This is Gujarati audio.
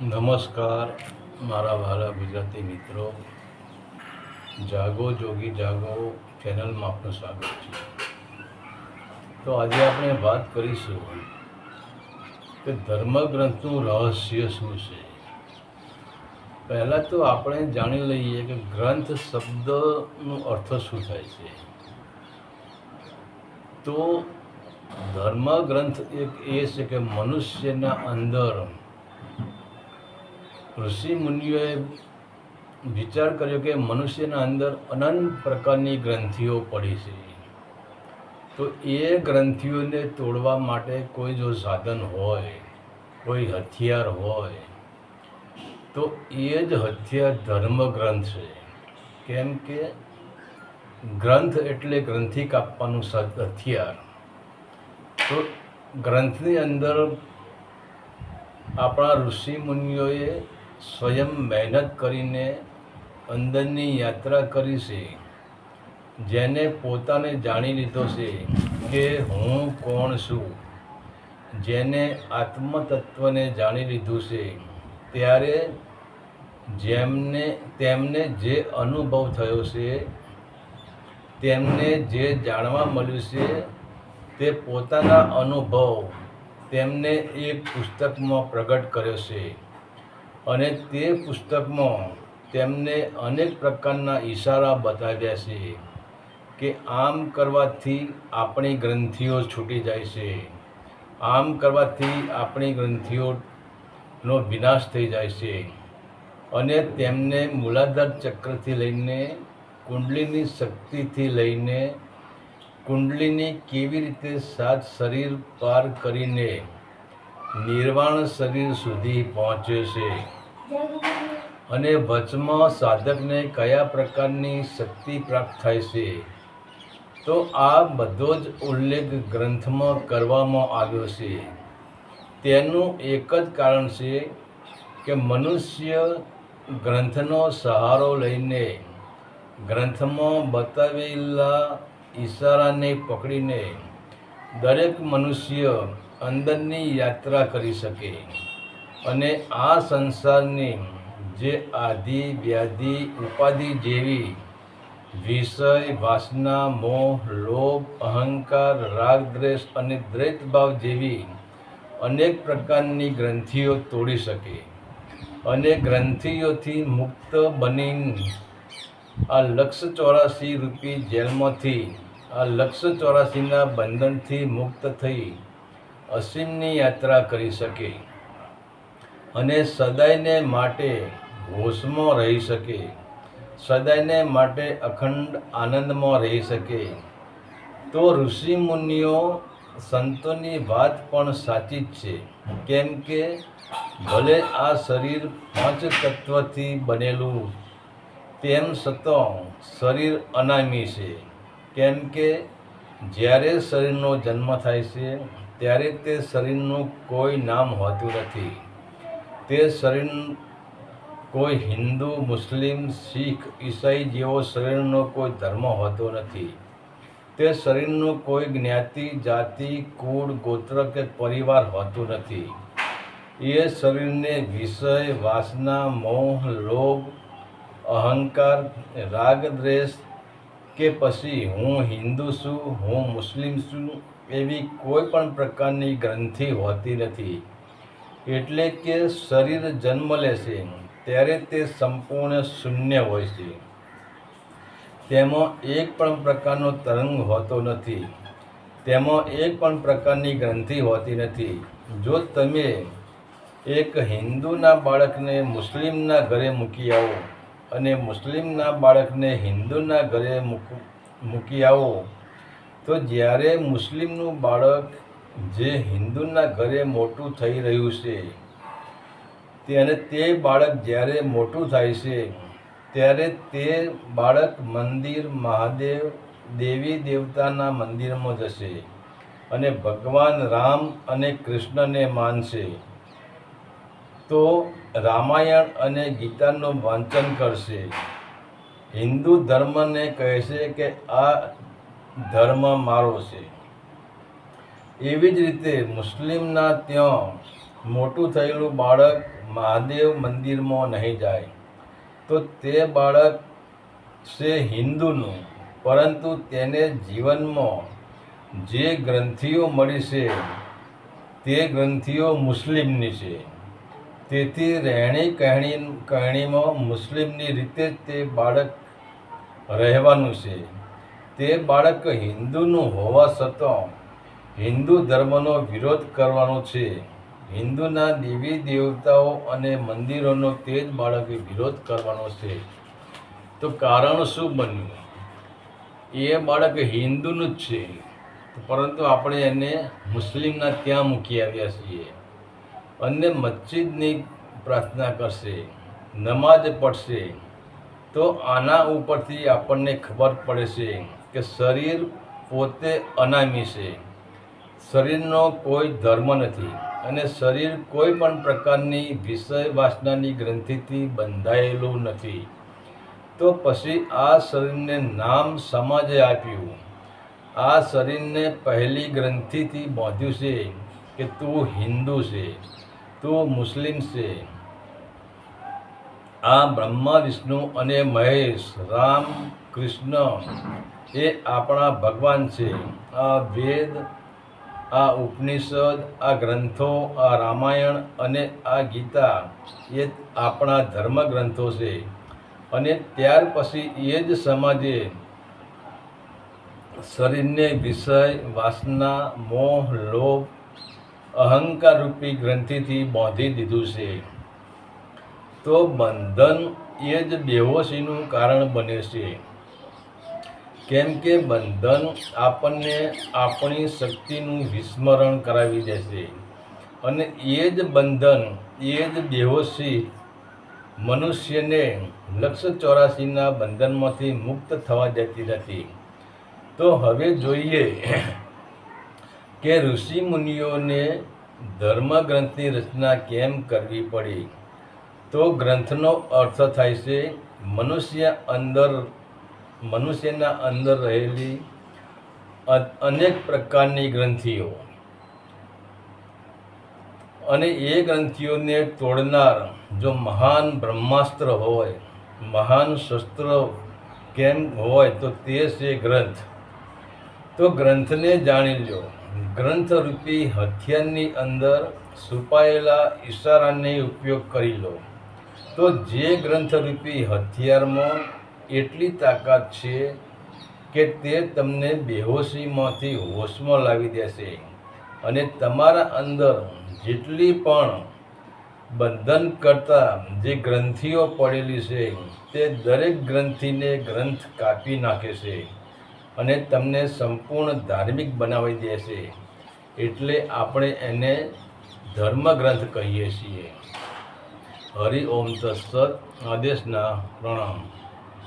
નમસ્કાર મારા વહાલા ગુજરાતી મિત્રો, જાગો જોગી જાગો ચેનલમાં આપનું સ્વાગત છે. તો આજે આપણે વાત કરીશું કે ધર્મગ્રંથનું રહસ્ય શું છે. પહેલાં તો આપણે જાણી લઈએ કે ગ્રંથ શબ્દનો અર્થ શું થાય છે. તો ધર્મગ્રંથ એક એ છે કે મનુષ્યના અંદર ઋષિ મુનિઓએ વિચાર કર્યો કે મનુષ્યના અંદર અનંત પ્રકારની ગ્રંથિઓ પડી છે. તો એ ગ્રંથિઓને તોડવા માટે કોઈ જો સાધન હોય, કોઈ હથિયાર હોય, તો એ જ હથિયાર ધર્મગ્રંથ છે. કેમ કે ગ્રંથ એટલે ગ્રંથિ કાપવાનું હથિયાર. તો ગ્રંથની અંદર આપણા ઋષિ મુનિઓએ સ્વયં મહેનત કરીને અંદરની યાત્રા કરી છે, જેને પોતાને જાણી લીધો છે કે હું કોણ છું. જેને આત્મતત્વને જાણી લીધું છે, ત્યારે તેમને જે અનુભવ થયો છે, તેમને જે જાણવા મળ્યું છે, તે પોતાના અનુભવ તેમને એક પુસ્તકમાં પ્રગટ કર્યો છે. અને તે પુસ્તકમાં તેમને અનેક પ્રકારના ઈશારા બતાવ્યા છે કે આમ કરવાથી આપણી ગ્રંથિઓ છૂટી જાય છે, આમ કરવાથી આપણી ગ્રંથિઓનો વિનાશ થઈ જાય છે. અને તેમને મૂલાધાર ચક્રથી લઈને કુંડલીની શક્તિથી લઈને કુંડલીની કેવી રીતે 7 શરીર પાર કરીને નિર્વાણ શરીર સુધી પહોંચે છે, અને વચમાં સાધકને કયા પ્રકારની શક્તિ પ્રાપ્ત થાય છે. તો આ બધો જ ઉલ્લેખ ગ્રંથમાં કરવામાં આવ્યો છે. તેનું એક જ કારણ છે કે મનુષ્ય ગ્રંથનો સહારો લઈને ગ્રંથમાં બતાવેલા ઈશારાને પકડીને દરેક મનુષ્ય અંદરની યાત્રા કરી શકે અને આ સંસારની જે આદિ વ્યાધિ ઉપાધિ જેવી વિષય વાસના મોહ લોભ અહંકાર રાગ દ્વેષ અને દ્વૈતભાવ જેવી અનેક પ્રકારની ગ્રંથિઓ તોડી શકે અને ગ્રંથિઓથી મુક્ત બની આ 184 રૂપી જેલમાંથી, આ 184ના બંધનથી મુક્ત થઈ અસીમની યાત્રા કરી શકે અને સદાયને માટે હોશમાં રહી શકે, સદાયને માટે અખંડ આનંદમાં રહી શકે. તો ઋષિ મુનિઓ સંતોની વાત પણ સાચી જ છે. કેમ કે ભલે આ શરીર 5 તત્વથી બનેલું, તેમ છતાં શરીર અનામી છે. કેમ કે જ્યારે શરીરનો જન્મ થાય છે, ત્યારે તે શરીરનું કોઈ નામ હોતું નથી. તે શરીર કોઈ હિન્દુ, મુસ્લિમ, શીખ, ઈસાઈ જેવો શરીરનો કોઈ ધર્મ હોતો નથી. તે શરીરનું કોઈ જ્ઞાતિ, જાતિ, કુળ, ગોત્ર કે પરિવાર હોતું નથી. એ શરીરને વિષય વાસના મોહ લોભ અહંકાર રાગ દ્વેષ કે પછી હું હિન્દુ છું, હું મુસ્લિમ છું એવી કોઈ પણ પ્રકારની ગ્રંથિ હોતી નથી. એટલે કે શરીર જન્મ લે છે ત્યારે તે સંપૂર્ણ શૂન્ય હોય છે. તેમાં એક પણ પ્રકારનો તરંગ હોતો નથી, તેમાં એક પણ પ્રકારની ગ્રંથિ હોતી નથી. જો તમે એક હિન્દુના બાળકને મુસ્લિમના ઘરે મૂકી આવો અને મુસ્લિમના બાળકને હિન્દુના ઘરે મૂકી આવો, તો જ્યારે મુસ્લિમનું બાળક જે હિન્દુના ઘરે મોટું થઈ રહ્યું છે, અને તે બાળક જ્યારે મોટું થાય છે, ત્યારે તે બાળક મંદિર, મહાદેવ, દેવી દેવતાના મંદિરમાં જશે અને ભગવાન રામ અને કૃષ્ણને માનશે. તો રામાયણ અને ગીતાનું વાંચન કરશે. હિન્દુ ધર્મને કહેશે કે આ ધર્મ મારો છે. એવી જ રીતે મુસ્લિમના ત્યાં મોટું થયેલું બાળક મહાદેવ મંદિરમાં નહીં જાય તો તે બાળક છે હિન્દુનું, પરંતુ તેને જીવનમાં જે ગ્રંથિઓ મળી છે તે ગ્રંથિઓ મુસ્લિમની છે. તેથી રહેણી કહેણીમાં મુસ્લિમની રીતે જ તે બાળક રહેવાનું છે. તે બાળક હિન્દુનું હોવા છતાં હિન્દુ ધર્મનો વિરોધ કરવાનો છે. હિન્દુના દેવી દેવતાઓ અને મંદિરોનો તે જ બાળકે વિરોધ કરવાનો છે. તો કારણ શું બન્યું? એ બાળક હિન્દુનું જ છે, પરંતુ આપણે એને મુસ્લિમના ત્યાં મૂકી આવ્યા છીએ. અને મસ્જિદની પ્રાર્થના કરશે, નમાજ પઢશે. તો આના ઉપરથી આપણને ખબર પડે છે કે શરીર પોતે અનામી છે. શરીરનો કોઈ ધર્મ નથી અને શરીર કોઈ પણ પ્રકારની વિષય વાસનાની ગ્રંથિથી બંધાયેલું નથી. તો પછી આ શરીરને નામ સમાજે આપ્યું. આ શરીરને પહેલી ગ્રંથિથી બાંધ્યું છે કે તું હિન્દુ છે, તું મુસ્લિમ છે. આ બ્રહ્મા, વિષ્ણુ અને મહેશ, રામ, કૃષ્ણ એ આપણા ભગવાન છે. આ વેદ, આ ઉપનિષદ, આ ગ્રંથો, આ રામાયણ અને આ ગીતા એ આપણા ધર્મ ગ્રંથો છે. અને ત્યાર પછી એ જ સમાજે શરીરને વિષય, વાસના, મોહ, લોભ, અહંકાર રૂપી ગ્રંથિથી બાંધી દીધું છે. તો બંધન એ જ બેહોશીનું કારણ બને છે. કેમ કે બંધન આપણને આપણી શક્તિનું વિસ્મરણ કરાવી દે છે. અને એ જ બંધન, એ જ બેહોશી મનુષ્યને લક્ષ 84ના બંધનમાંથી મુક્ત થવા દેતી નથી. તો હવે જોઈએ કે ઋષિ મુનિઓને ધર્મગ્રંથની રચના કેમ કરવી પડી. તો ગ્રંથનો અર્થ થાય છે મનુષ્યના અંદર રહેલી અનેક પ્રકારની ગ્રંથિઓ. અને એ ગ્રંથિઓને તોડનાર જો મહાન બ્રહ્માસ્ત્ર હોય, મહાન શસ્ત્ર કેમ હોય, તો તે છે ગ્રંથ. તો ગ્રંથને જાણી લો. ગ્રંથરૂપી હથિયારની અંદર છુપાયેલા ઈશારાને ઉપયોગ કરી લો. તો જે ગ્રંથરૂપી હથિયારમાં એટલી તાકાત છે કે તે તમને બેહોશીમાંથી હોશમાં લાવી દેશે. અને તમારા અંદર જેટલી પણ બંધન કરતા જે ગ્રંથિઓ પડેલી છે તે દરેક ગ્રંથિને ગ્રંથ કાપી નાખે છે અને તમને સંપૂર્ણ ધાર્મિક બનાવી દે છે. એટલે આપણે એને ધર્મગ્રંથ કહીએ છીએ. હરિ ઓમ તત્સત. આદેશના પ્રણામ.